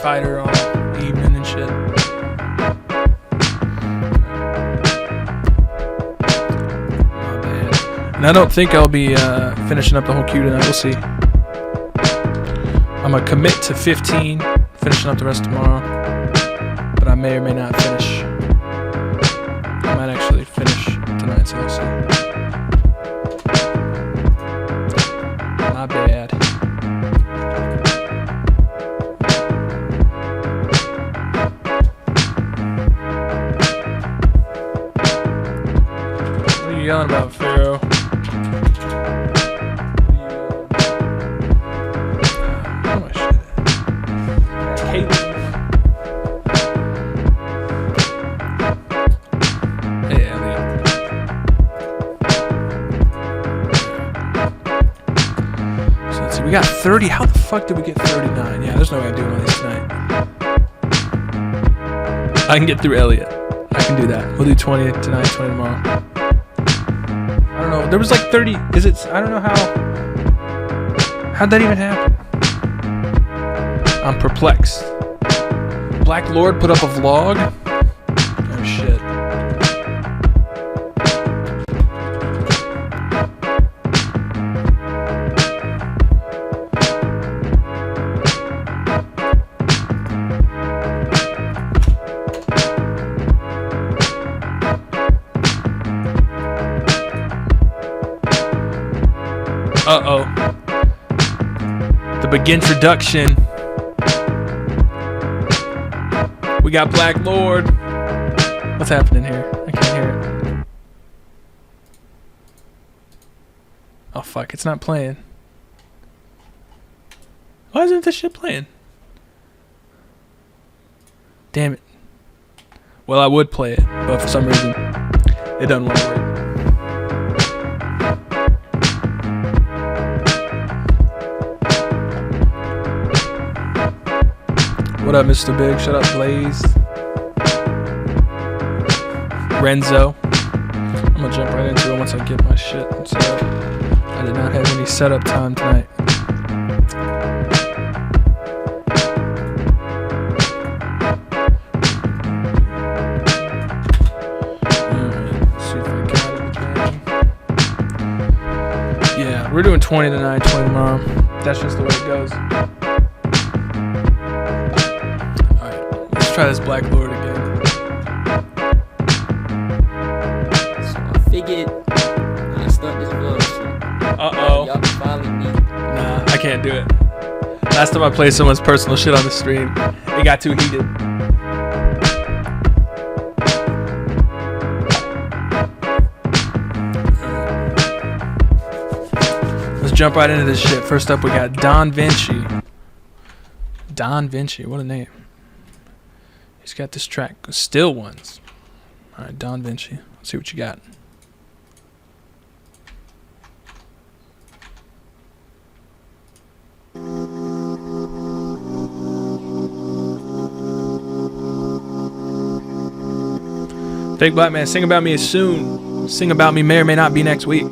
fighter all evening and shit. My bad. And I don't think I'll be finishing up the whole queue tonight. We'll see. I'm gonna commit to 15, finishing up the rest tomorrow. But I may or may not finish. I might actually finish tonight, so we'll see. My bad. What are you yelling about, Pharaoh? Oh, my shit. Hey, Elliot. So let's see. We got 30. How the fuck did we get 39? Yeah, there's no way I'm doing all these tonight. I can get through Elliot. I can do that. We'll do 20 tonight, 20 tomorrow. I don't know. There was like 30. Is it? I don't know how. How'd that even happen? I'm perplexed. Black Lord put up a vlog? Oh shit. Uh-oh. The big introduction. We got Black Lord. What's happening here? I can't hear it. Oh fuck, it's not playing. Why isn't this shit playing? Damn it. Well, I would play it, but for some reason, it doesn't want to work. What up, Mr. Big? Shut up, Blaze. Renzo. I'm gonna jump right into it once I get my shit set up. I did not have any setup time tonight. Alright, let's see if I got everything. Yeah, we're doing 20 tonight, 20 tomorrow. That's just the way it goes. Try this Black Lord again. So I figured I'd start this vlog. Uh-oh. Y'all can follow me. Nah, I can't do it. Last time I played someone's personal shit on the stream, it got too heated. Let's jump right into this shit. First up, we got Don Vinci. Don Vinci, what a name. He's got this track, Still Ones. All right, Don Vinci. Let's see what you got. Fake Black Man, sing about me soon. Sing about me may or may not be next week.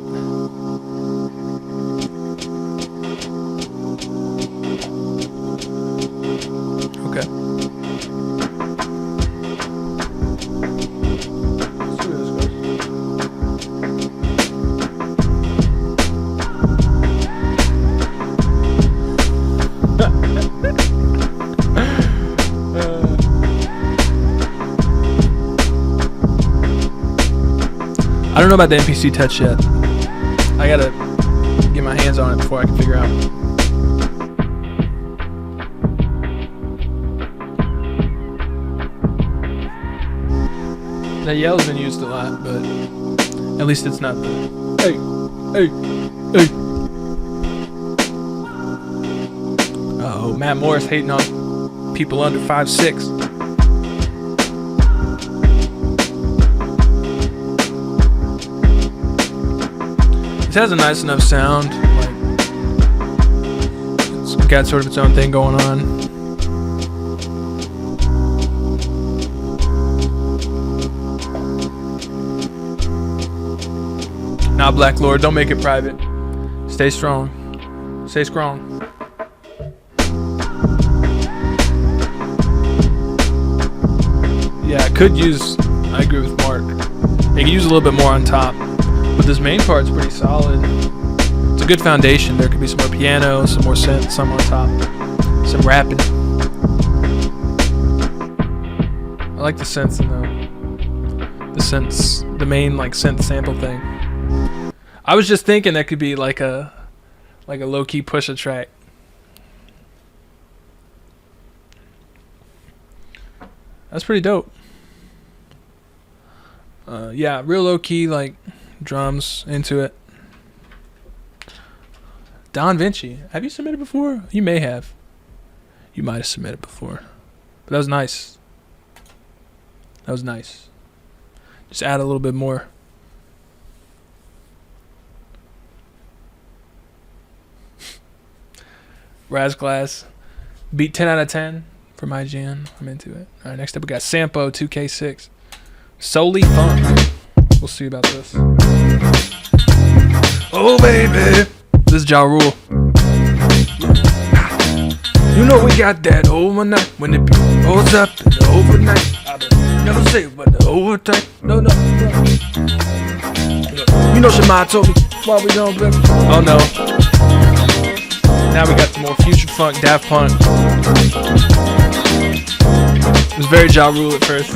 Okay. I don't know about the NPC touch yet. I gotta get my hands on it before I can figure out. That yell's been used a lot, but at least it's not the hey, hey, hey. Uh-oh, Matt Morris hating on people under 5'6". It has a nice enough sound. Like, it's got sort of its own thing going on. Nah, Black Lord, don't make it private. Stay strong. Stay strong. could use, I agree with Mark, they could use a little bit more on top, but this main part's pretty solid. It's a good foundation. There could be some more piano, some more synth, some on top, some rapping. I like the synths in the synths, the main like synth sample thing. I was just thinking that could be like a low-key Pusha track. That's pretty dope. Yeah, real low-key, like drums into it. Don Vinci, have you submitted before? You may have. You might have submitted before, but that was nice. That was nice. Just add a little bit more. Razglass, beat 10 out of 10 from IGN. I'm into it. All right, next up we got Sampo 2K6. Solely fun. We'll see about this. Oh baby, this is Ja Rule. You know we got that overnight when it rolls up in the overnight. I never say but the overtime. No. You know Shema told me why we don't baby. Oh no. Now we got the more future funk, Daft Punk. It was very Ja Rule at first.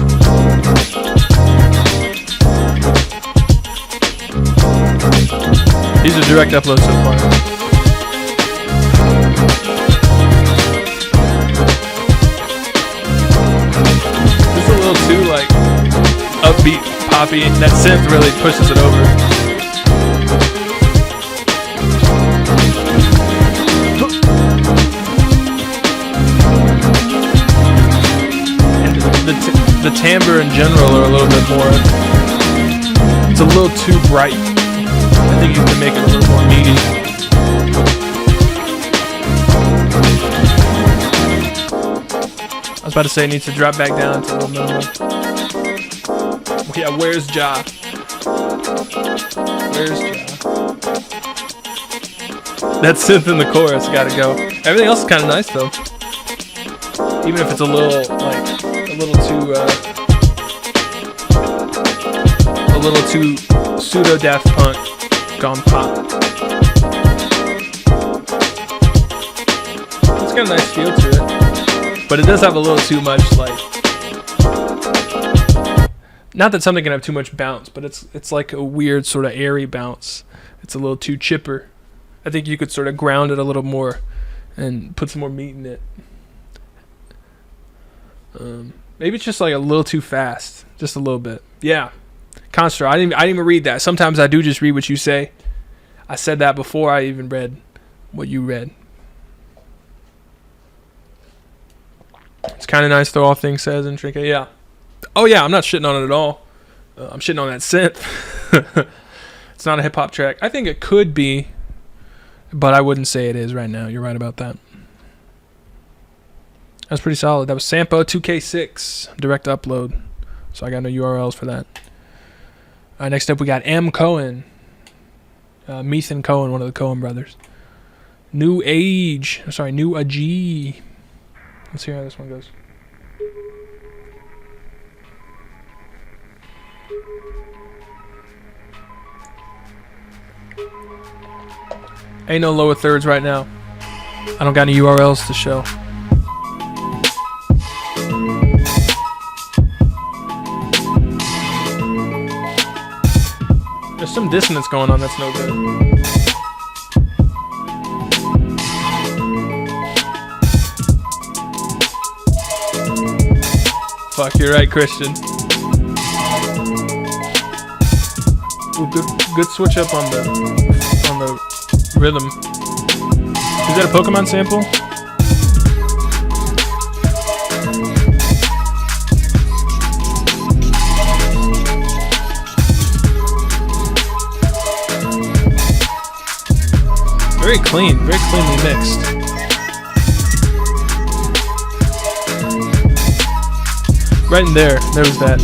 These are direct uploads so far. Just a little too like upbeat, poppy. That synth really pushes it over. The timbre in general are a little bit more. It's a little too bright. I think you can make it a little more meaty. I was about to say it needs to drop back down to a little minimal. Yeah, where's Ja? Where's Ja? That synth in the chorus gotta go. Everything else is kind of nice though. Even if it's a little like. A little too pseudo Daft Punk gone pop. It's got a nice feel to it, but it does have a little too much like. Not that something can have too much bounce, but it's like a weird sort of airy bounce. It's a little too chipper. I think you could sort of ground it a little more and put some more meat in it. Maybe it's just like a little too fast, just a little bit. Yeah, Constr, I didn't even read that. Sometimes I do just read what you say. I said that before I even read what you read. It's kind of nice though. All things says and Trinket. Yeah. Oh yeah, I'm not shitting on it at all. I'm shitting on that synth. It's not a hip hop track. I think it could be, but I wouldn't say it is right now. You're right about that. That's pretty solid. That was Sampo 2K6 direct upload. So I got no URLs for that. All right, next up we got Cohen. Methan Cohen, one of the Cohen brothers. New Age. Sorry, New Ag. Let's see how this one goes. Ain't no lower thirds right now. I don't got any URLs to show. There's some dissonance going on that's no good. Fuck, you're right, Christian. Ooh, good switch up on the rhythm. Is that a Pokemon sample? Very clean, very cleanly mixed. Right in there was that.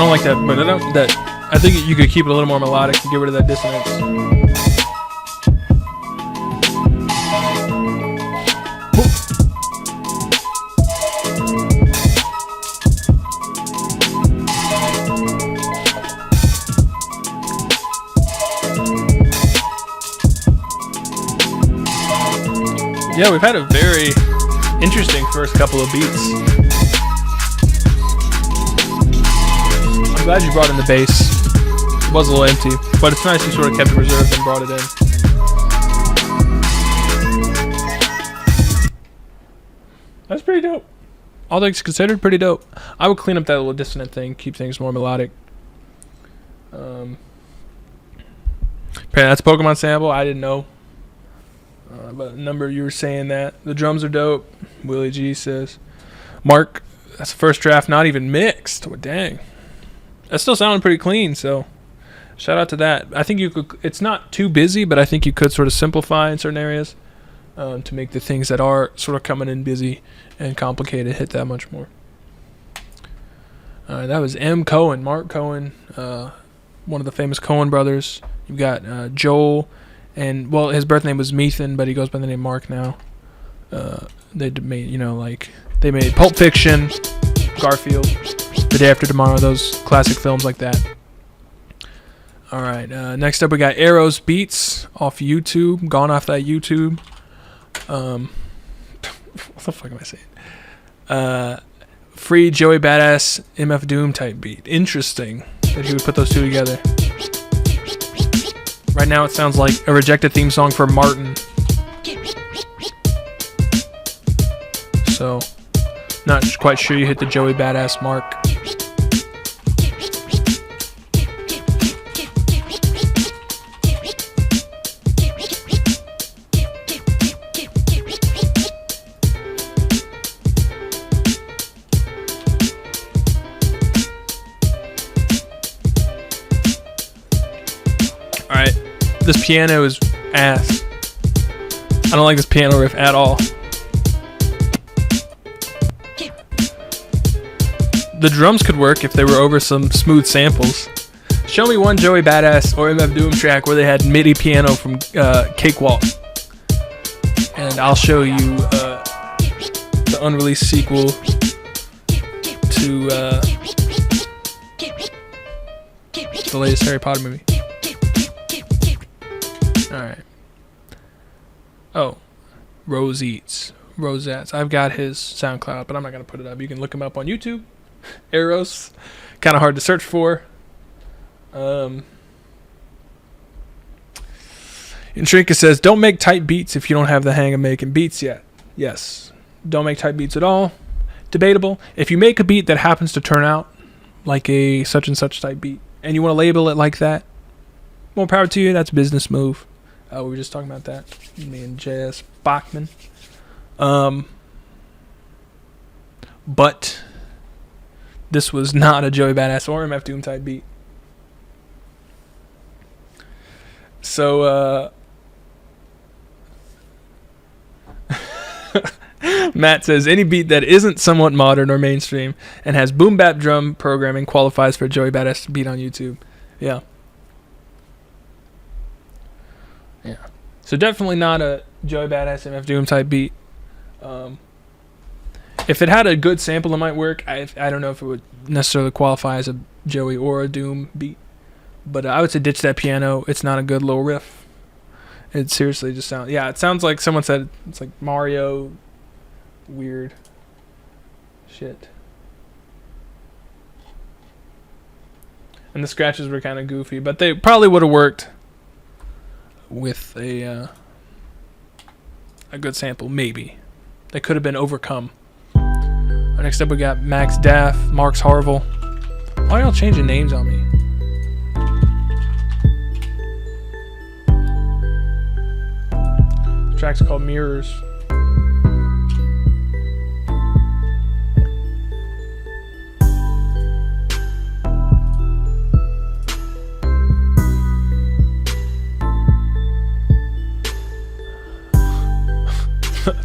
don't like that, but I think you could keep it a little more melodic and get rid of that dissonance. Yeah, we've had a very interesting first couple of beats. I'm glad you brought in the bass. It was a little empty, but it's nice you sort of kept it reserved and brought it in. That's pretty dope. All things considered, pretty dope. I would clean up that little dissonant thing, keep things more melodic. Apparently that's a Pokemon sample. I didn't know. But a number of you were saying that. The drums are dope. Willie G says. Mark, that's the first draft, not even mixed. Oh, dang. That's still sounding pretty clean, so shout out to that. I think you could, it's not too busy, but I think you could sort of simplify in certain areas to make the things that are sort of coming in busy and complicated hit that much more. That was Cohen, Mark Cohen, one of the famous Cohen brothers. You've got Joel. And, well, his birth name was Methan, but he goes by the name Mark now. They made, they made Pulp Fiction, Garfield, The Day After Tomorrow, those classic films like that. All right, next up we got Arrows Beats off YouTube, gone off that YouTube. What the fuck am I saying? Free Joey Badass MF Doom type beat. Interesting that he would put those two together. Right now it sounds like a rejected theme song for Martin. So, not quite sure you hit the Joey Badass mark. Alright, this piano is ass. I don't like this piano riff at all. The drums could work if they were over some smooth samples. Show me one Joey Badass or MF Doom track where they had MIDI piano from Cakewalk. And I'll show you the unreleased sequel to the latest Harry Potter movie. Alright. Oh. Rosettes. I've got his SoundCloud, but I'm not going to put it up. You can look him up on YouTube. Arrows. Kind of hard to search for. Intrinka says, don't make tight beats if you don't have the hang of making beats yet. Yes. Don't make tight beats at all. Debatable. If you make a beat that happens to turn out like a such and such type beat, and you want to label it like that, more power to you. That's a business move. We were just talking about that. Me and J.S. Bachman. But this was not a Joey Badass or MF Doom type beat. So, Matt says, any beat that isn't somewhat modern or mainstream and has boom bap drum programming qualifies for a Joey Badass beat on YouTube. Yeah. Yeah. So definitely not a Joey Badass MF Doom type beat. If it had a good sample, it might work. I don't know if it would necessarily qualify as a Joey or a Doom beat. But I would say ditch that piano. It's not a good little riff. It seriously just sounds... Yeah, it sounds like someone said it's like Mario... Weird shit. And the scratches were kind of goofy, but they probably would have worked with a good sample, maybe. They could have been overcome. Next up we got Max Daff, Mark's Harville. Why are y'all changing names on me? The track's called Mirrors.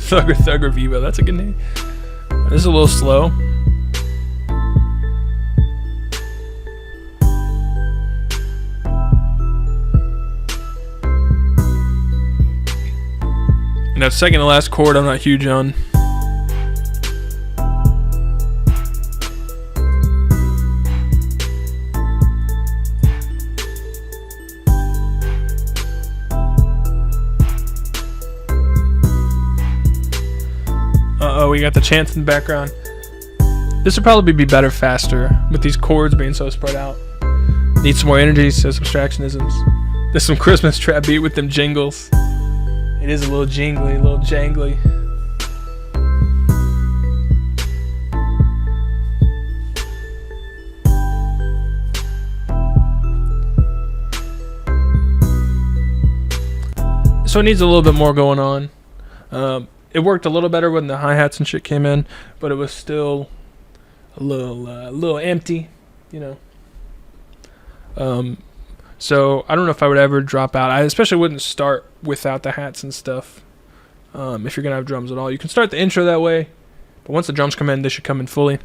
Thugger Vivo, that's a good name. This is a little slow. You know, second to last chord I'm not huge on. Uh-oh, we got the chants in the background. This would probably be better faster with these chords being so spread out. Need some more energy, says Abstractionisms. There's some Christmas trap beat with them jingles. It is a little jingly, a little jangly. So it needs a little bit more going on. It worked a little better when the hi-hats and shit came in, but it was still a little empty, you know. So I don't know if I would ever drop out. I especially wouldn't start without the hats and stuff. If you're gonna have drums at all, you can start the intro that way, but once the drums come in, they should come in fully,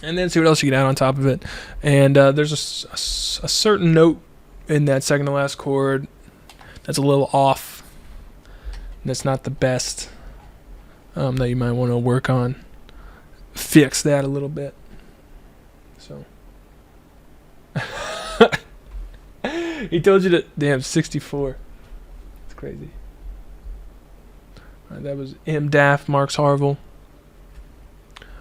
and then see what else you can add on top of it. And there's a certain note in that second to last chord that's a little off. That's not the best. That you might want to work on. Fix that a little bit. So. He told you to. Damn, 64. That's crazy. Alright, that was M. Daft, Mark's Harville.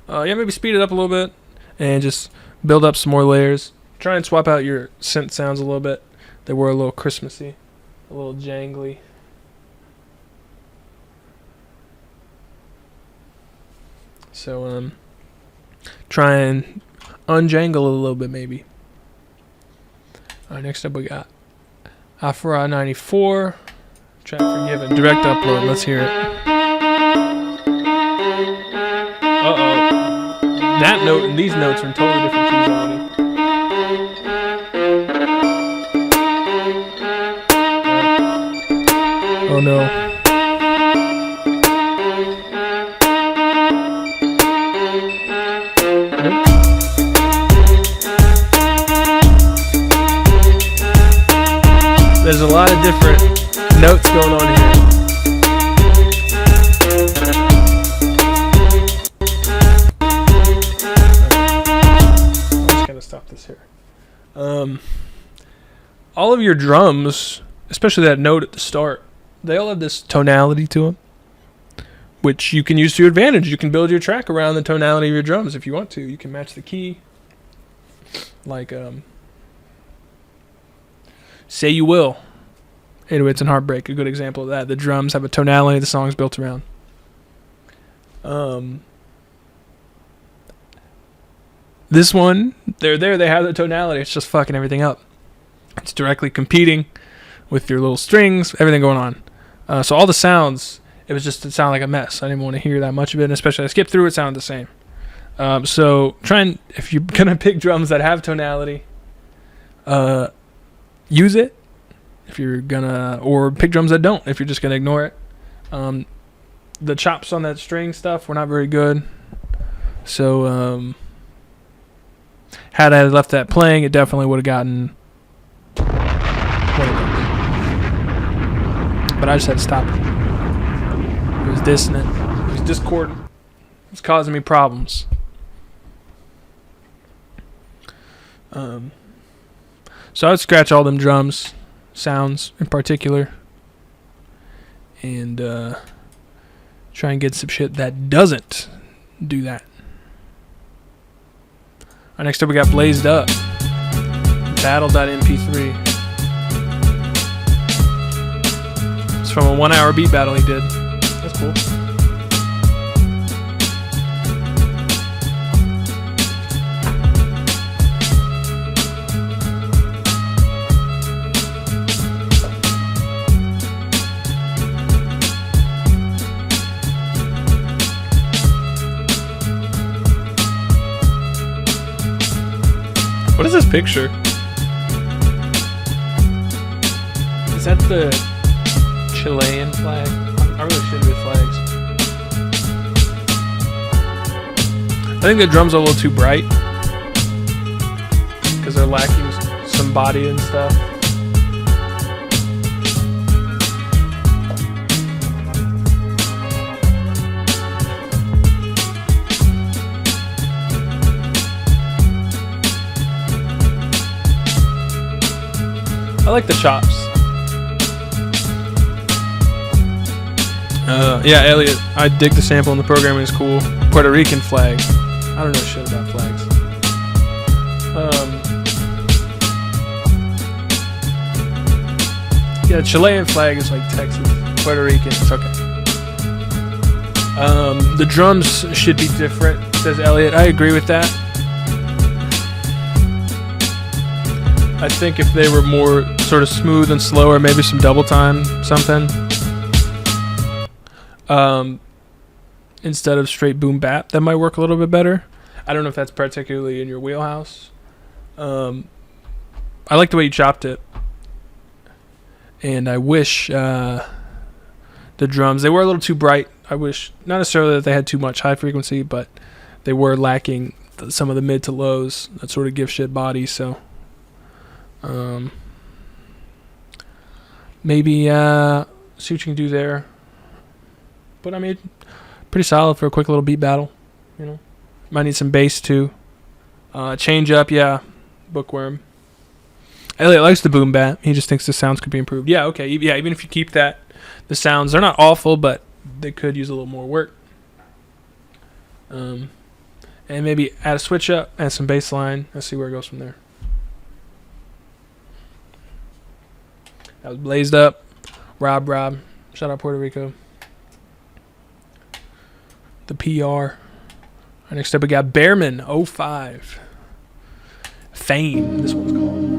Yeah, maybe speed it up a little bit and just build up some more layers. Try and swap out your synth sounds a little bit. They were a little Christmassy, a little jangly. So, try and unjangle it a little bit, maybe. Alright, next up we got Afra 94, Track Forgiven, direct upload. Let's hear it. Uh-oh. That note and these notes are in totally different keys already. Oh no. There's a lot of different notes going on here. I'm just gonna stop this here. All of your drums, especially that note at the start, they all have this tonality to them, which you can use to your advantage. You can build your track around the tonality of your drums if you want to. You can match the key. Like, Say You Will, 808s and Heartbreak, a good example of that. The drums have a tonality the song's built around. This one, they have the tonality. It's just fucking everything up. It's directly competing with your little strings, everything going on. So all the sounds, it sounded like a mess. I didn't want to hear that much of it, and especially I skipped through it, sounded the same. So try and, if you're going to pick drums that have tonality, use it. If you're gonna, or pick drums that don't, if you're just gonna ignore it. The chops on that string stuff were not very good. So, had I left that playing, it definitely would have gotten one of those. But I just had to stop it. It was dissonant. It was discordant. It was causing me problems. So I would scratch all them drums, sounds in particular, and try and get some shit that doesn't do that. Alright, next up we got Blazed Up, Battle.mp3. It's from a 1 hour beat battle he did. That's cool. What is this picture? Is that the Chilean flag? I really shouldn't be flags. I think the drums are a little too bright because they're lacking some body and stuff. I like the chops. Yeah, Elliot, I dig the sample and the programming is cool. Puerto Rican flag. I don't know shit about flags. Yeah, Chilean flag is like Texas. Puerto Rican, it's okay. The drums should be different, says Elliot. I agree with that. I think if they were more sort of smooth and slower, maybe some double time, something. Instead of straight boom bap, that might work a little bit better. I don't know if that's particularly in your wheelhouse. I like the way you chopped it. And I wish the drums, they were a little too bright. I wish, not necessarily that they had too much high frequency, but they were lacking some of the mid to lows that sort of give shit body. So maybe see what you can do there. But I mean, pretty solid for a quick little beat battle. You know, might need some bass too. Change up, yeah. Bookworm. Elliot likes the boom bap. He just thinks the sounds could be improved. Yeah, okay. Yeah, even if you keep that, the sounds, they're not awful, but they could use a little more work. And maybe add a switch up, add some bass line. Let's see where it goes from there. That was Blazed Up. Rob. Shout out Puerto Rico. The PR. Next up we got Bearman 05. Fame, this one's called.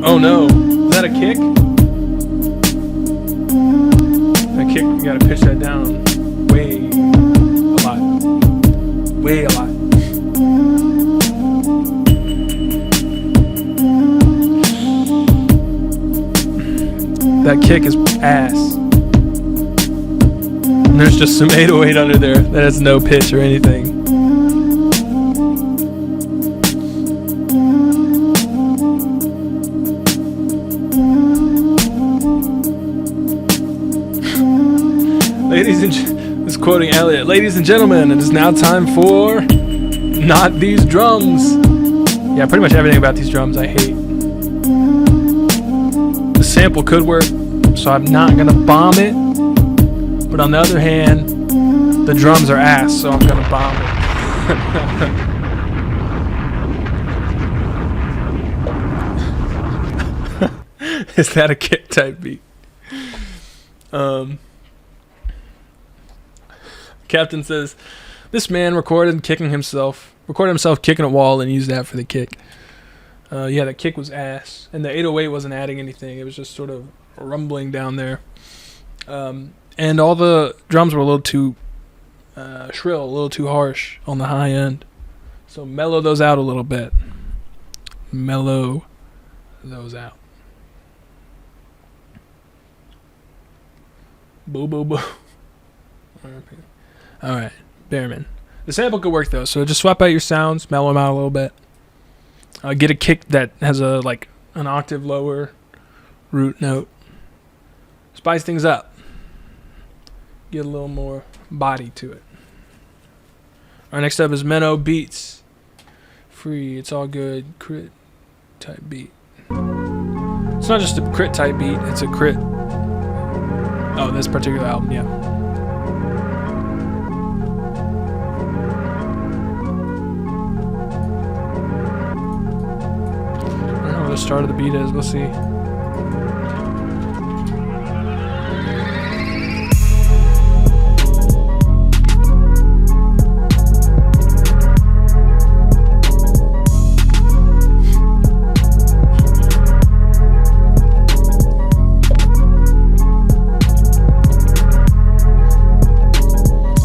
Oh no, is that a kick? That kick, we gotta pitch that down way a lot. Way a lot. That kick is ass. And there's just some 808 under there that has no pitch or anything. This is quoting Elliot. Ladies and gentlemen, it is now time for Not These Drums. Yeah, pretty much everything about these drums I hate. The sample could work, so I'm not gonna bomb it. But on the other hand, the drums are ass, so I'm gonna bomb it. Is that a kick type beat? Captain says, this man recorded himself kicking a wall and used that for the kick. Yeah, the kick was ass. And the 808 wasn't adding anything. It was just sort of rumbling down there. And all the drums were a little too shrill, a little too harsh on the high end. So mellow those out a little bit. Mellow those out. Boo, boo, boo. Alright, Bearman. The sample could work though, so just swap out your sounds, mellow them out a little bit. Get a kick that has an octave lower root note. Spice things up. Get a little more body to it. Alright, next up is Menow Beats. Free, it's all good, crit type beat. It's not just a crit type beat, it's a crit. Oh, this particular album, yeah. The start of the beat is, we'll see.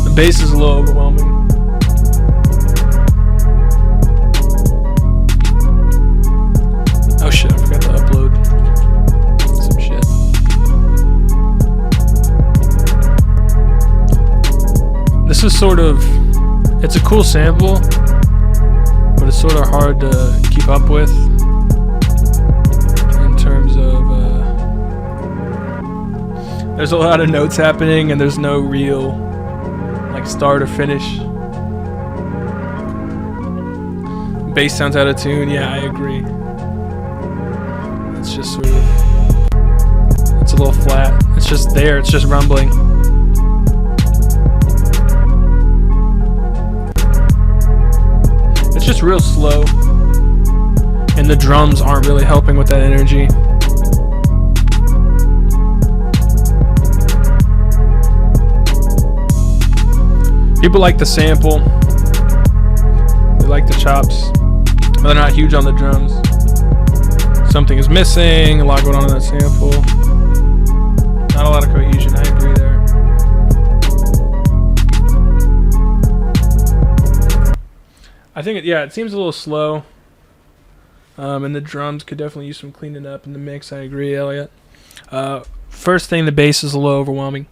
The bass is a little overwhelming. Oh shit, I forgot to upload some shit. This is sort of, it's a cool sample, but it's sort of hard to keep up with in terms of, there's a lot of notes happening and there's no real like start or finish. Bass sounds out of tune. Yeah, I agree. It's just sort of, it's a little flat. It's just there. It's just rumbling. It's just real slow. And the drums aren't really helping with that energy. People like the sample. They like the chops. But they're not huge on the drums. Something is missing. A lot going on in that sample. Not a lot of cohesion. I agree there. I think it seems a little slow. And the drums could definitely use some cleaning up in the mix. I agree, Elliot. First thing, the bass is a little overwhelming.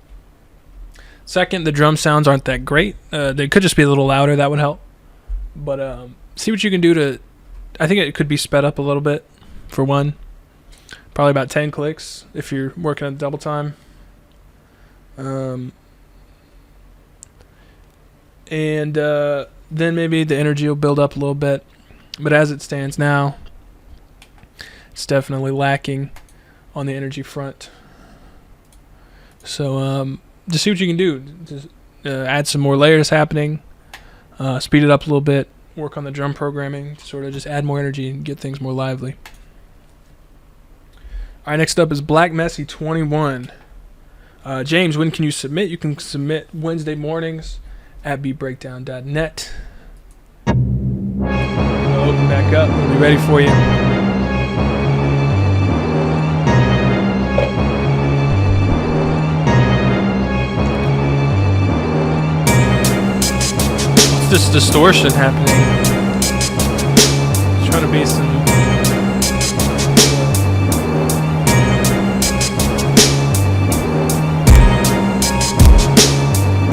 Second, the drum sounds aren't that great. They could just be a little louder. That would help. But see what you can do to... I think it could be sped up a little bit, for one. Probably about 10 clicks if you're working on double time. And then maybe the energy will build up a little bit. But as it stands now, it's definitely lacking on the energy front. So just see what you can do. Just add some more layers happening. Speed it up a little bit. Work on the drum programming to sort of just add more energy and get things more lively. All right, next up is Black Messi 21. James, when can you submit? You can submit Wednesday mornings at beatbreakdown.net. I'll open back up. We'll be ready for you. This distortion happening. Trying to be some.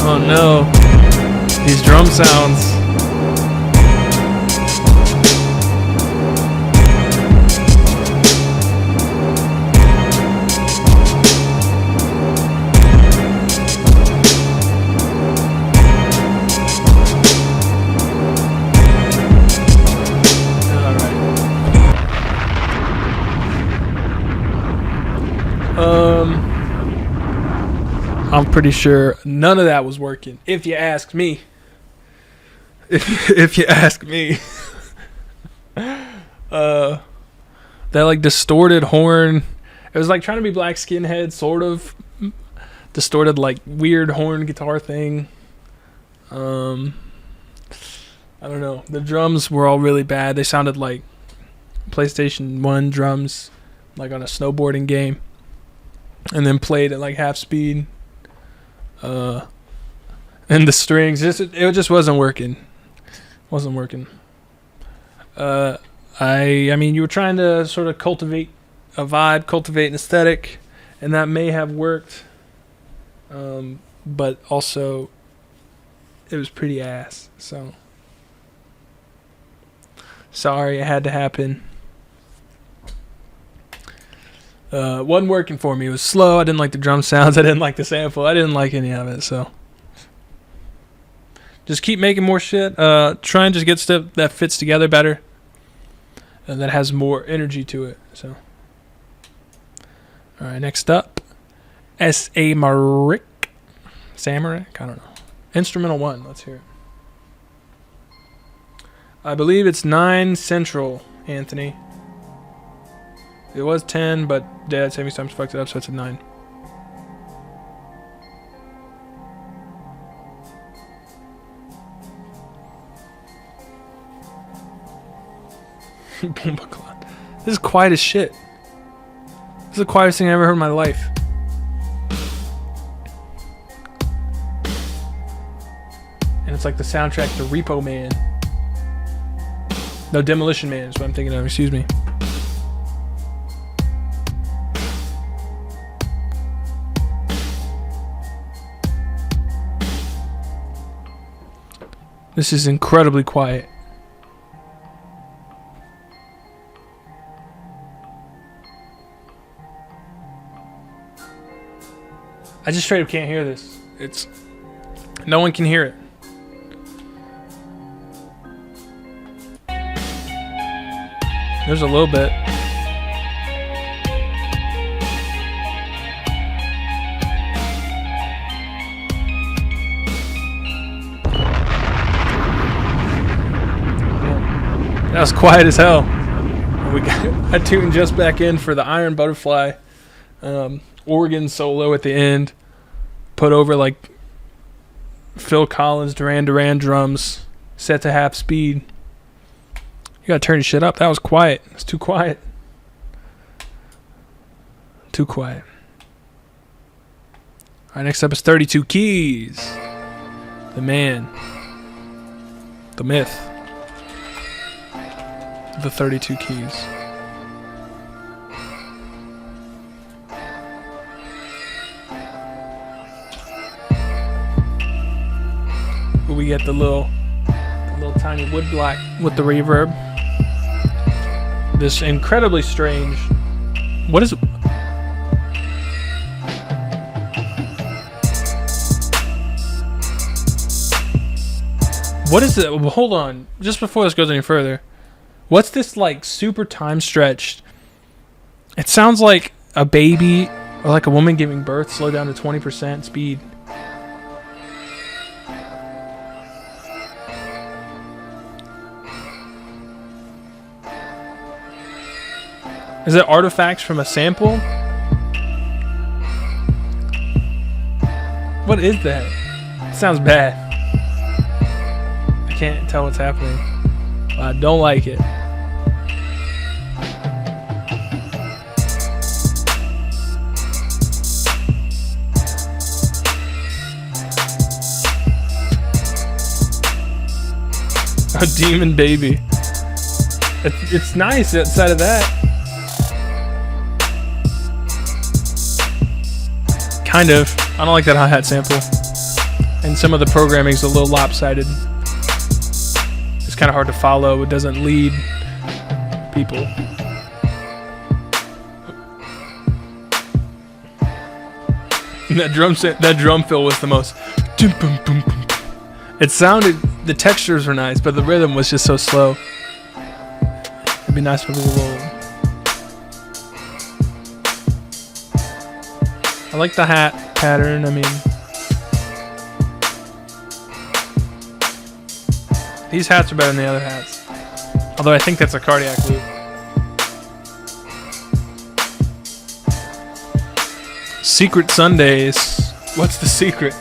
Oh no, these drum sounds. I'm pretty sure none of that was working. If you ask me. If you ask me. That like distorted horn. It was like trying to be Black Skinhead, sort of. Distorted like weird horn guitar thing. I don't know. The drums were all really bad. They sounded like PlayStation 1 drums, like on a snowboarding game. And then played at like half speed. And the strings, it just wasn't working. I mean, you were trying to sort of cultivate a vibe, cultivate an aesthetic, and that may have worked. But also, it was pretty ass. So, sorry, it had to happen. Wasn't working for me. It was slow. I didn't like the drum sounds. I didn't like the sample. I didn't like any of it. So just keep making more shit. Try and just get stuff that fits together better and that has more energy to it. So all right, next up, Samuric. I don't know. Instrumental 1. Let's hear it. I believe it's 9 Central, Anthony. It was 10, but Dad saving times fucked it up, so it's a 9. This is quiet as shit. This is the quietest thing I ever heard in my life. And it's like the soundtrack to Repo Man. No, Demolition Man is what I'm thinking of, excuse me. This is incredibly quiet. I just straight up can't hear this. No one can hear it. There's a little bit. That was quiet as hell. I tuned just back in for the Iron Butterfly organ solo at the end. Put over like Phil Collins, Duran Duran drums, set to half speed. You gotta turn your shit up. That was quiet. It's too quiet. Too quiet. Alright, next up is 32 Keys. The man. The myth. The 32 Keys. We get the little tiny wood block with the reverb. This incredibly strange. What is it? What is it? Well, hold on. Just before this goes any further. What's this like super time stretched? It sounds like a baby or like a woman giving birth slowed down to 20% speed. Is it artifacts from a sample? What is that? It sounds bad. I can't tell what's happening. I don't like it. A demon baby. It's nice outside of that. Kind of. I don't like that hi-hat sample. And some of the programming's a little lopsided. It's kind of hard to follow. It doesn't lead people. And that drum fill was the most. It sounded, the textures were nice, but the rhythm was just so slow. It'd be nice for a little. I like the hat pattern. I mean, these hats are better than the other hats. Although I think that's a cardiac loop. Secret Sundays. What's the secret?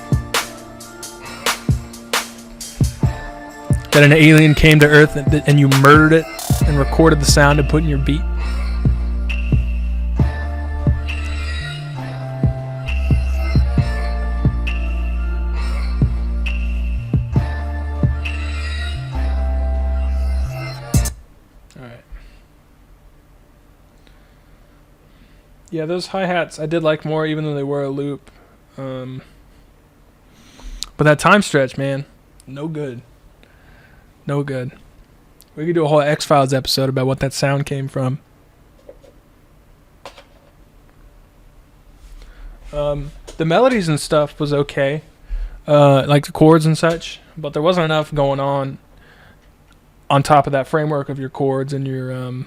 That an alien came to Earth and you murdered it and recorded the sound and put in your beat. Yeah, those hi-hats I did like more, even though they were a loop. But that time stretch, man, no good. No good. We could do a whole X-Files episode about what that sound came from. The melodies and stuff was okay. Like the chords and such. But there wasn't enough going on top of that framework of your chords and your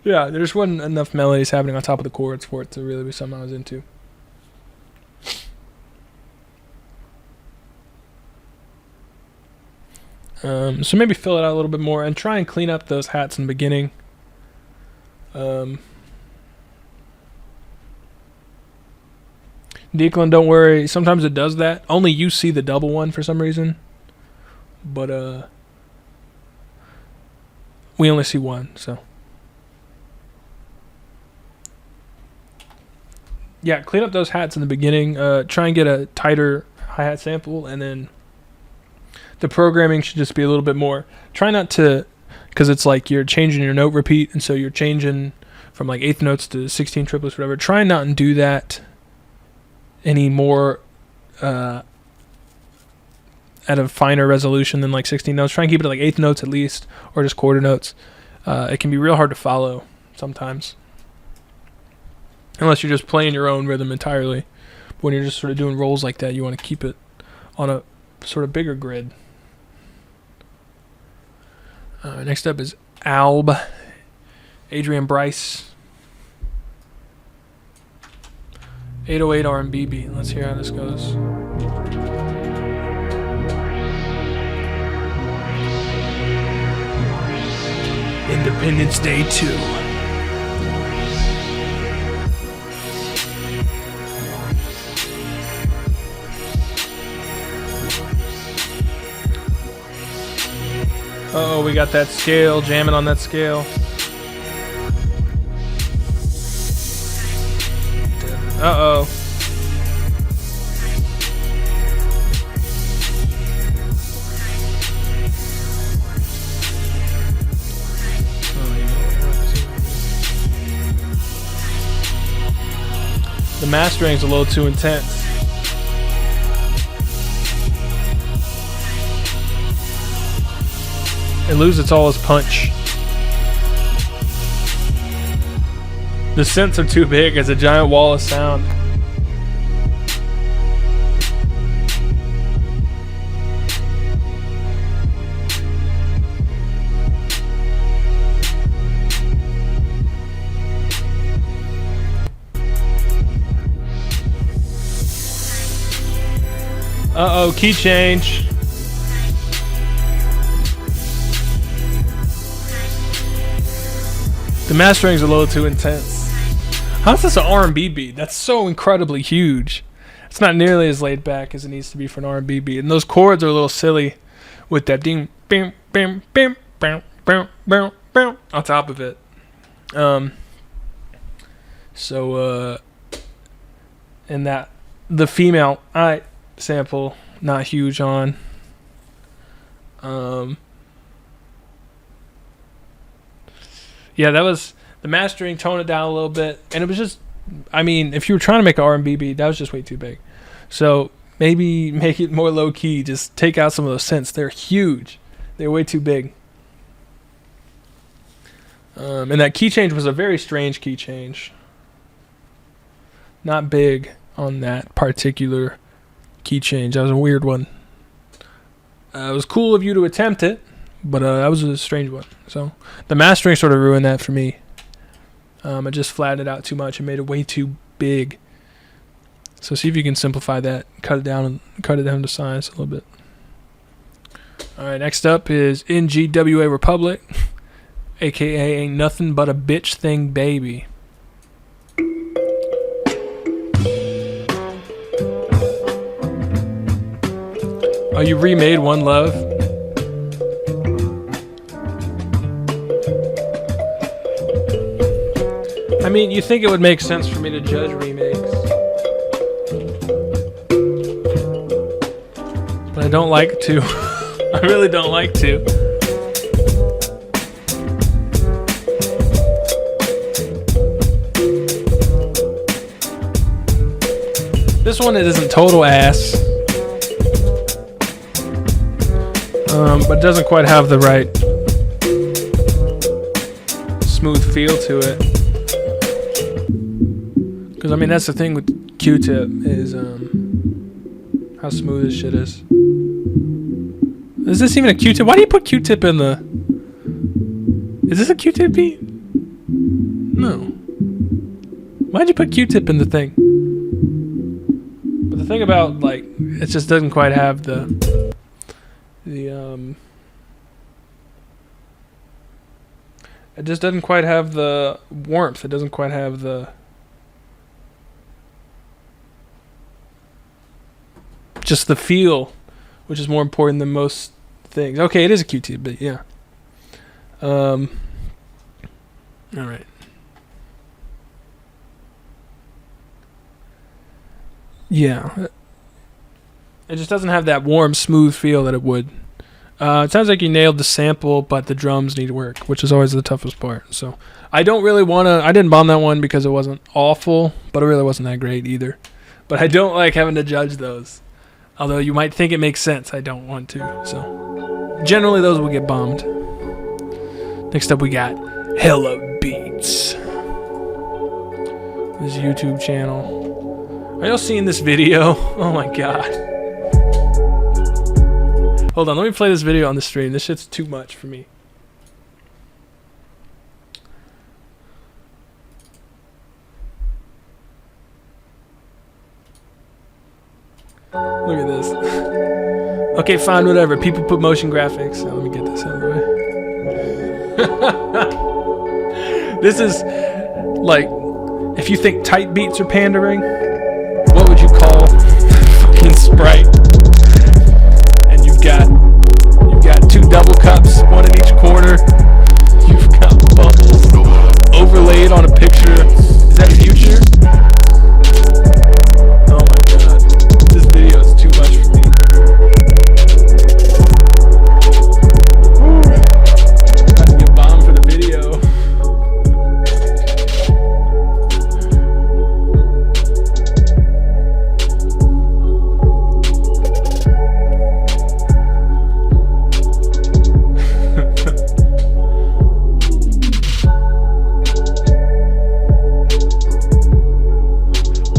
yeah, there just wasn't enough melodies happening on top of the chords for it to really be something I was into. So maybe fill it out a little bit more and try and clean up those hats in the beginning. Declan, don't worry. Sometimes it does that. Only you see the double one for some reason. But we only see one, so. Yeah, clean up those hats in the beginning. Try and get a tighter hi-hat sample, and then the programming should just be a little bit more. Try not to, because it's like you're changing your note repeat, and so you're changing from like eighth notes to 16 triplets, whatever. Try not and do that any more at a finer resolution than like 16 notes. Try and keep it at like eighth notes at least, or just quarter notes. It can be real hard to follow sometimes, unless you're just playing your own rhythm entirely. But when you're just sort of doing rolls like that, you want to keep it on a sort of bigger grid. Next up is ALB Adrien Bryce 808 R&B beat. Let's hear how this goes. Independence Day 2. Oh, we got that scale, jamming on that scale. Uh-oh. The mastering's a little too intense. It loses all its punch. The synths are too big as a giant wall of sound. Uh-oh, key change. The mastering's a little too intense. How's this an R&B beat? That's so incredibly huge. It's not nearly as laid back as it needs to be for an R&B beat. And those chords are a little silly with that ding, bam, bam, bam, bam, bam, bam, bam on top of it. And that the female I sample not huge on. Yeah, that was the mastering, tone it down a little bit, and it was just, I mean, if you were trying to make an R&B beat, that was just way too big. So maybe make it more low key. Just take out some of those synths. They're huge. They're way too big. And that key change was a very strange key change. Not big on that particular key change. That was a weird one. It was cool of you to attempt it, but that was a strange one. So the mastering sort of ruined that for me. I just flattened it out too much and made it way too big. So see if you can simplify that, cut it down to size a little bit. All right, next up is Ngwa Republic, aka Ain't Nothing But a Bitch Thing Baby. Oh, you remade One Love? I mean, you think it would make sense for me to judge remakes. But I don't like to. I really don't like to. This one, it isn't total ass. But it doesn't quite have the right smooth feel to it. Because, I mean, that's the thing with Q-Tip is how smooth this shit is. Is this even a Q-Tip? Why do you put Q-Tip in the... Is this a Q-Tip beat? No. Why'd you put Q-Tip in the thing? But the thing about, like, it just doesn't quite have the it just doesn't quite have the warmth. It doesn't quite have the just the feel, which is more important than most things. Okay, it is a Q-tip, but yeah. All right. Yeah. It just doesn't have that warm, smooth feel that it would. It sounds like you nailed the sample, but the drums need work, which is always the toughest part. So I don't really want to... I didn't bomb that one because it wasn't awful, but it really wasn't that great either. But I don't like having to judge those. Although you might think it makes sense, I don't want to. So generally those will get bombed. Next up we got ALB Beats. This YouTube channel. Are y'all seeing this video? Oh my god. Hold on, let me play this video on the stream. This shit's too much for me. Look at this. Okay, fine, whatever. People put motion graphics. So let me get this out of the way. This is like, if you think type beats are pandering, what would you call fucking Sprite? And you've got 2 double cups, one in each corner. You've got bubbles overlaid on a picture. Is that Future? Oh my god. This video is too much for me. About to get bombed for the video.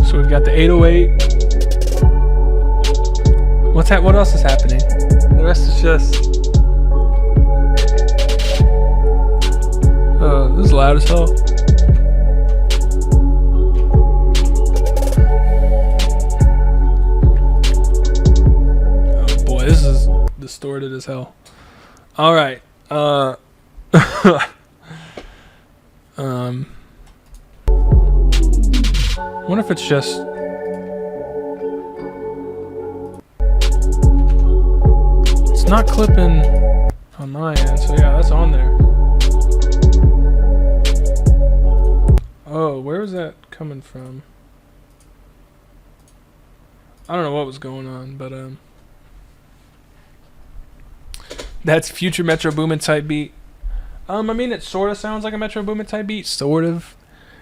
So we've got the 808. What else is happening? The rest is just... this is loud as hell. Oh boy, this is distorted as hell. Alright. What if it's just... not clipping on my end, so yeah, that's on there. Oh, where was that coming from? I don't know what was going on, but that's Future Metro Boomin type beat. I mean, it sort of sounds like a Metro Boomin type beat, sort of.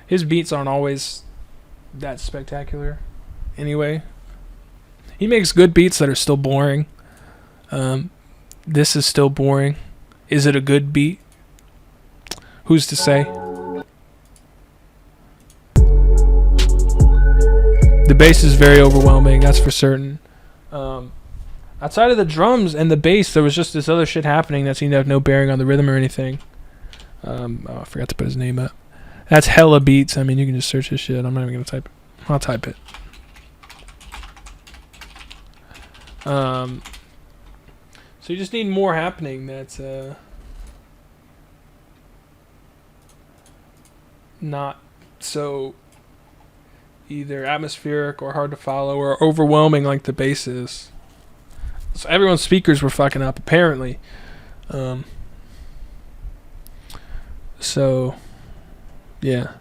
His beats aren't always that spectacular anyway. He makes good beats that are still boring. This is still boring. Is it a good beat? Who's to say? The bass is very overwhelming, that's for certain. Outside of the drums and the bass, there was just this other shit happening that seemed to have no bearing on the rhythm or anything. Oh, I forgot to put his name up. That's ALB Beats. I mean, you can just search this shit. I'm not even gonna type it. I'll type it. So you just need more happening that's not so either atmospheric or hard to follow or overwhelming like the bass is. So everyone's speakers were fucking up apparently. So yeah.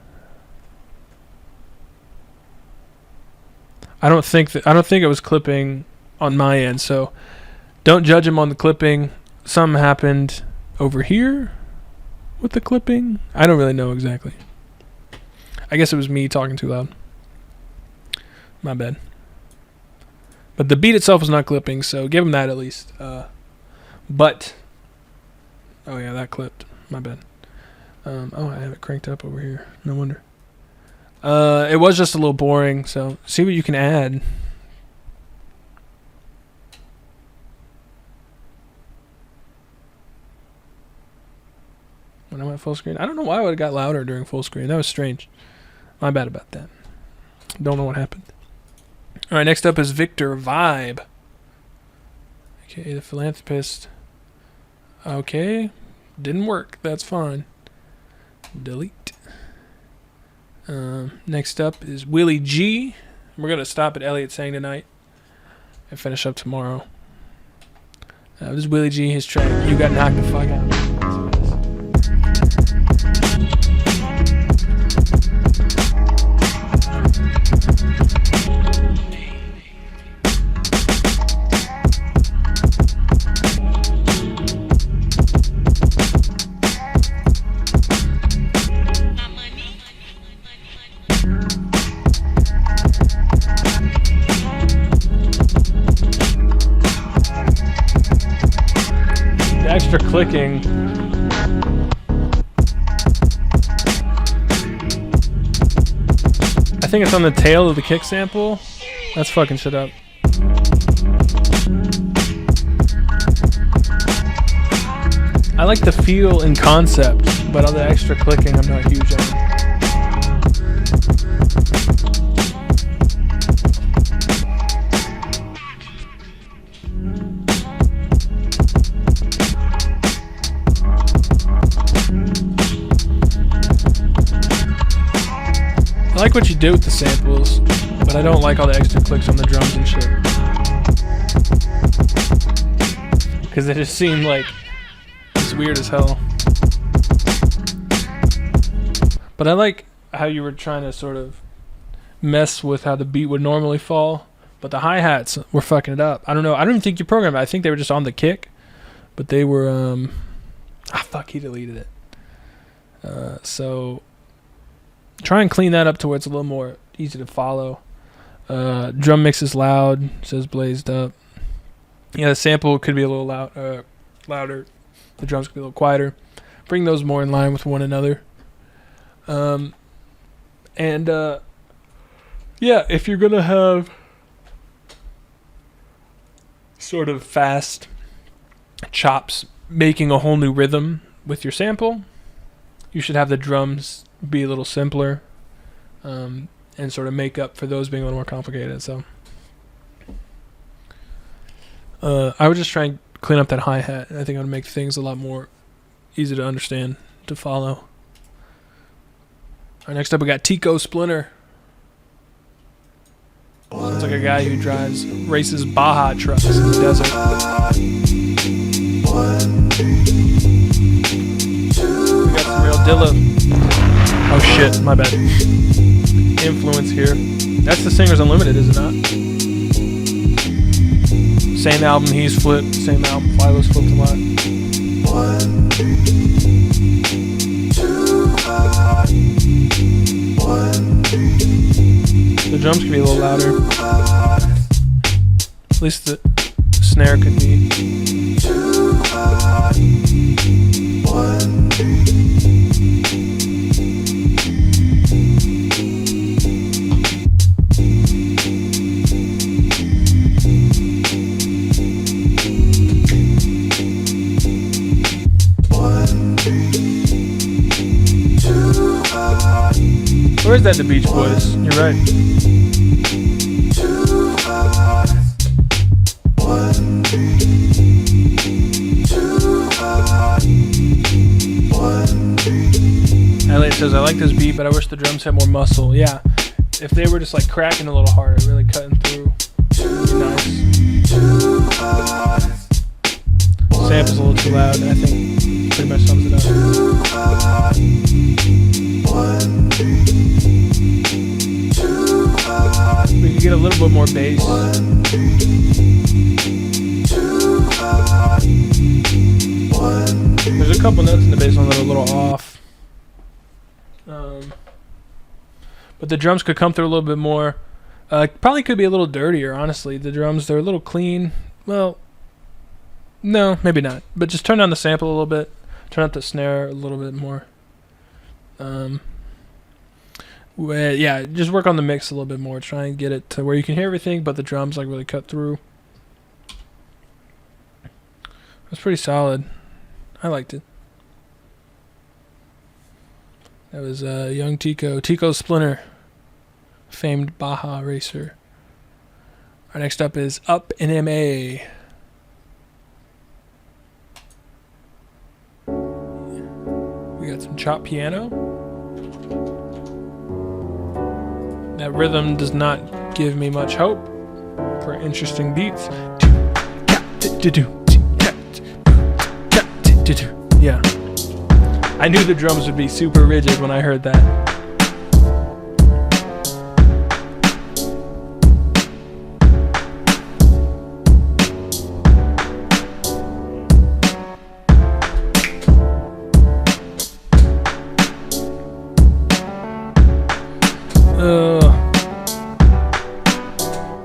I don't think it was clipping on my end, so don't judge him on the clipping. Something happened over here with the clipping. I don't really know exactly. I guess it was me talking too loud. My bad. But the beat itself was not clipping, so give him that at least. But oh yeah, that clipped. My bad. Oh, I have it cranked up over here. No wonder. It was just a little boring, so see what you can add. When I went full screen, I don't know why I would have got louder during full screen. That was strange. My bad about that. Don't know what happened. All right, next up is Victor Vibe. Okay, the philanthropist. Okay, didn't work. That's fine. Delete. Next up is Willie G. We're gonna stop at Elliot sang tonight and finish up tomorrow. This is Willie G. His track. You got knocked the fuck out. The extra clicking. I think it's on the tail of the kick sample. That's fucking shit up. I like the feel and concept, but on the extra clicking, I'm not huge on. I like what you do with the samples, but I don't like all the extra clicks on the drums and shit. Because they just seem like it's weird as hell. But I like how you were trying to sort of mess with how the beat would normally fall, but the hi-hats were fucking it up. I don't know. I don't even think you programmed it. I think they were just on the kick, but they were, fuck, he deleted it. So try and clean that up to where it's a little more easy to follow. Drum mix is loud, says blazed up. Yeah, the sample could be a little louder. The drums could be a little quieter. Bring those more in line with one another. Yeah, if you're gonna have sort of fast chops making a whole new rhythm with your sample, you should have the drums be a little simpler, and sort of make up for those being a little more complicated. So I would just try and clean up that hi-hat. I think it would make things a lot more easy to understand, to follow. All right, next up we got Tio Splinter. Sounds like a guy who races Baja trucks in the desert. We got some real Dilla. Oh shit, my bad. Influence here. That's the Singers Unlimited, is it not? Same album he's flipped, same album Philo's flipped a lot. The drums could be a little louder. At least the snare could be. Where's that, the Beach Boys? You're right. Elliot says, I like this beat, but I wish the drums had more muscle. Yeah, if they were just like cracking a little harder, really cutting through, it'd be nice. Sample's a little too loud, and I think pretty much sums it up. We could get a little bit more bass. There's a couple notes in the bass line that are a little off. But the drums could come through a little bit more. Probably could be a little dirtier, honestly. The drums, they're a little clean. Well, no, maybe not. But just turn down the sample a little bit. Turn up the snare a little bit more. Yeah, just work on the mix a little bit more. Try and get it to where you can hear everything, but the drums like really cut through. That's pretty solid. I liked it. That was young Tio Splinter, famed Baja racer. Our next up is Up in MA. We got some chop piano. That rhythm does not give me much hope for interesting beats. Yeah. I knew the drums would be super rigid when I heard that.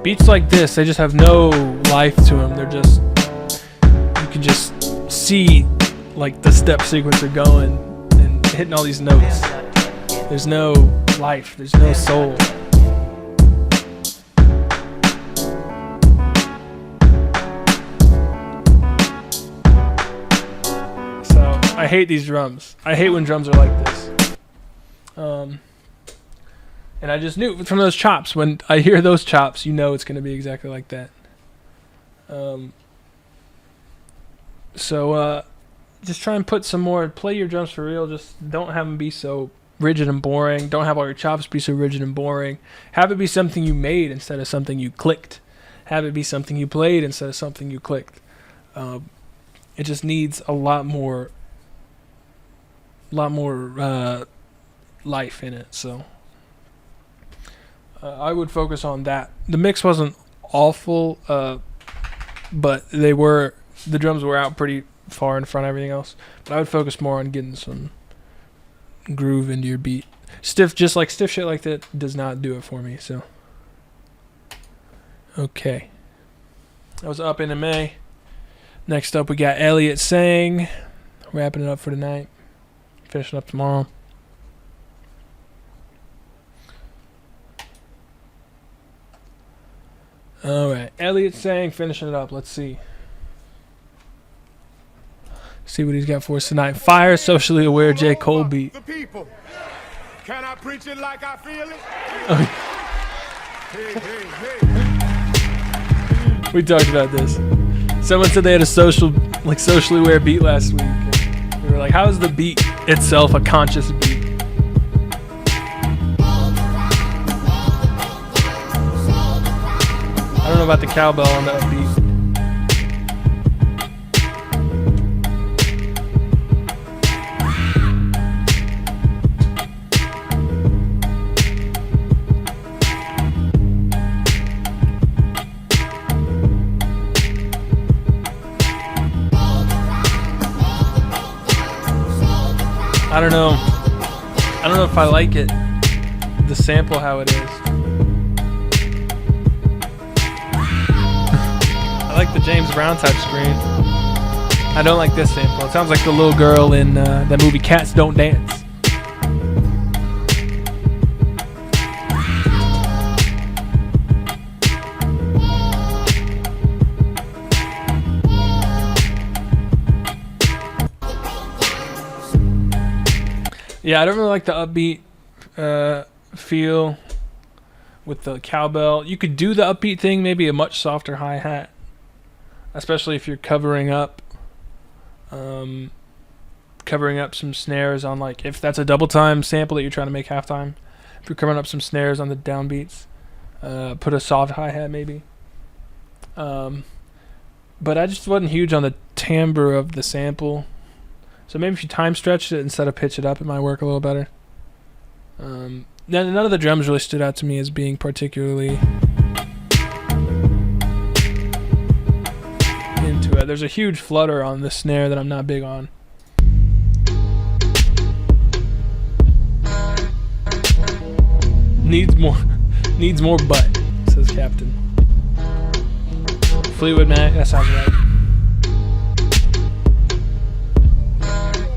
Beats like this, they just have no life to them. They're just, you can just see like the step sequencer going and hitting all these notes. There's no life, there's no soul. So I hate these drums. I hate when drums are like this. And I just knew from those chops, when I hear those chops, you know it's going to be exactly like that. So just try and put some more, play your drums for real. Just don't have them be so rigid and boring. Don't have all your chops be so rigid and boring. Have it be something you made instead of something you clicked. Have it be something you played instead of something you clicked. It just needs a lot more life in it. So I would focus on that. The mix wasn't awful, but the drums were out pretty far in front of everything else. But I would focus more on getting some groove into your beat. Stiff shit like that does not do it for me. So okay, that was Up in May. Next up we got Elliot Sang, wrapping it up for tonight, finishing up tomorrow. Alright, Elliot Sang, finishing it up. Let's see what he's got for us tonight. Fire, Socially Aware, J. Cole beat. The people. Can I preach it like I feel it? Hey. We talked about this. Someone said they had a socially aware beat last week. And we were like, how is the beat itself a conscious beat? I don't know about the cowbell on that beat. I don't know. I don't know if I like it. The sample how it is. I like the James Brown type screen. I don't like this sample. It sounds like the little girl in that movie Cats Don't Dance. Yeah, I don't really like the upbeat feel with the cowbell. You could do the upbeat thing, maybe a much softer hi-hat, especially if you're covering up some snares on, like, if that's a double time sample that you're trying to make halftime. If you're covering up some snares on the downbeats, put a soft hi-hat maybe. But I just wasn't huge on the timbre of the sample. So maybe if you time stretched it instead of pitch it up, it might work a little better. None of the drums really stood out to me as being particularly into it. There's a huge flutter on the snare that I'm not big on. Needs more butt, says Captain. Fleetwood Mac, that sounds right.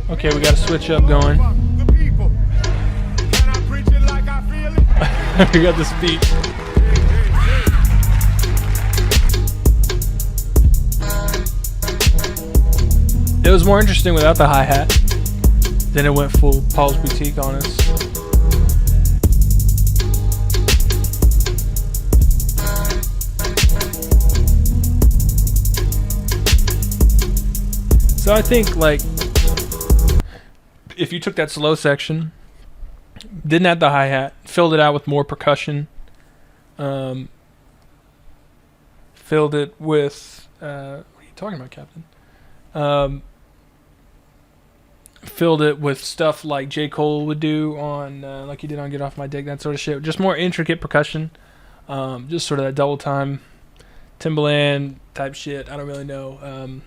Okay, we got a switch up going. We got the speech. It was more interesting without the hi-hat. Then it went full Paul's Boutique on us. So I think, like, if you took that slow section, didn't have the hi-hat, filled it out with more percussion, filled it with what are you talking about, Captain? Filled it with stuff like J. Cole would do on like he did on Get Off My Dick, that sort of shit. Just more intricate percussion, just sort of that double time Timbaland type shit. I don't really know.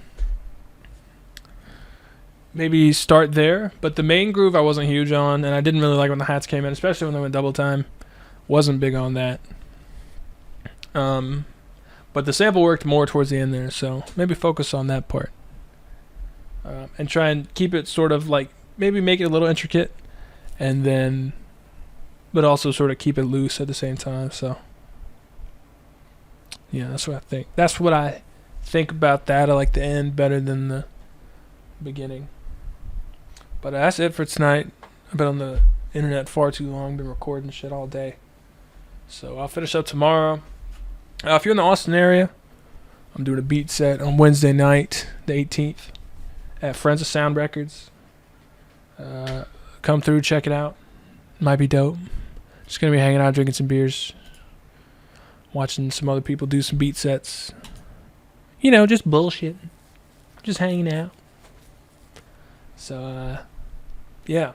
Maybe start there, but the main groove I wasn't huge on, and I didn't really like when the hats came in, especially when they went double time. Wasn't big on that. But the sample worked more towards the end there, so maybe focus on that part. and try and keep it sort of like maybe make it a little intricate, and then, but also sort of keep it loose at the same time. So yeah, that's what I think. That's what I think about that. I like the end better than the beginning. But that's it for tonight. I've been on the internet far too long. Been recording shit all day. So I'll finish up tomorrow. If you're in the Austin area, I'm doing a beat set on Wednesday night, the 18th, at Friends of Sound Records. Come through, check it out. Might be dope. Just gonna be hanging out, drinking some beers, watching some other people do some beat sets. You know, just bullshit. Just hanging out. So, yeah.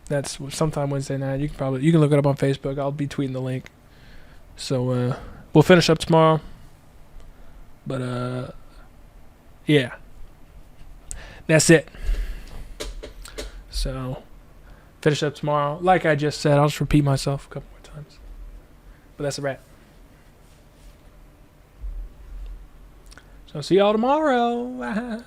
That's sometime Wednesday night. You can look it up on Facebook. I'll be tweeting the link. So, we'll finish up tomorrow. But, yeah. That's it. So, finish up tomorrow. Like I just said, I'll just repeat myself a couple more times. But that's a wrap. So, see y'all tomorrow.